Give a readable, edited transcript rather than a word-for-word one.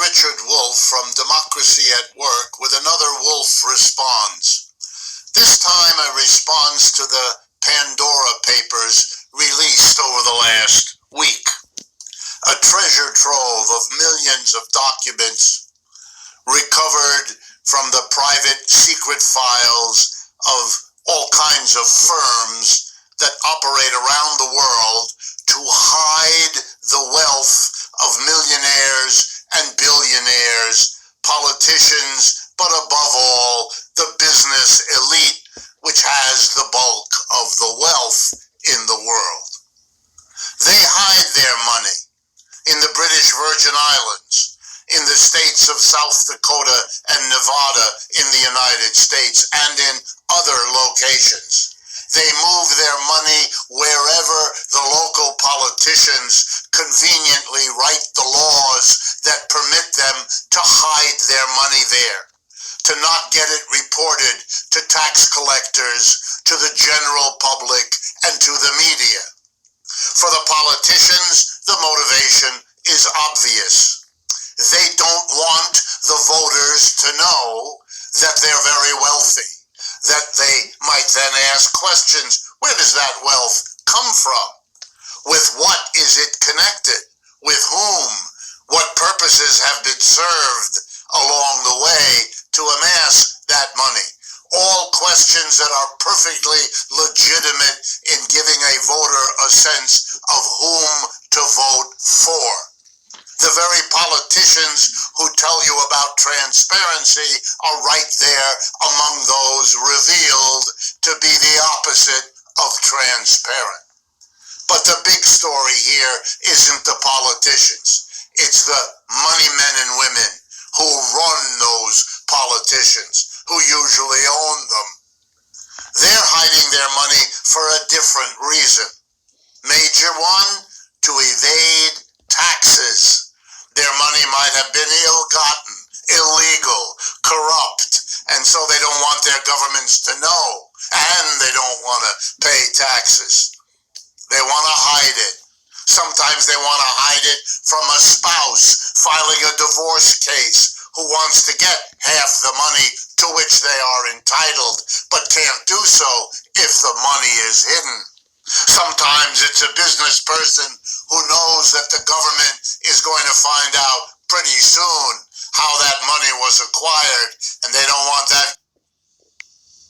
Richard Wolff from Democracy at Work with another Wolff Responds. This time a response to the Pandora papers released over the last week. A treasure trove of millions of documents recovered from the private secret files of all kinds of firms that operate around the world to hide the wealth of millionaires and billionaires, politicians, but above all, the business elite, which has the bulk of the wealth in the world. They hide their money in the British Virgin Islands, in the states of South Dakota and Nevada in the United States, and in other locations. They move their money wherever the local politicians conveniently write the laws that permit them to hide their money there, to not get it reported to tax collectors, to the general public, and to the media. For the politicians, the motivation is obvious. They don't want the voters to know that they're very wealthy, that they might then ask questions. Where does that wealth come from? With what is it connected? With whom? What purposes have been served along the way to amass that money? All questions that are perfectly legitimate in giving a voter a sense of whom to vote for. The very politicians who tell you about transparency are right there among those revealed to be the opposite of transparent. But the big story here isn't the politicians. It's the money men and women who run those politicians, who usually own them. They're hiding their money for a different reason. Major one, to evade taxes. Their money might have been ill-gotten, illegal, corrupt, and so they don't want their governments to know, and they don't want to pay taxes. They want to hide it. Sometimes they want to hide it from a spouse filing a divorce case who wants to get half the money to which they are entitled, but can't do so if the money is hidden. Sometimes it's a business person who knows that the government is going to find out pretty soon how that money was acquired, and they don't want that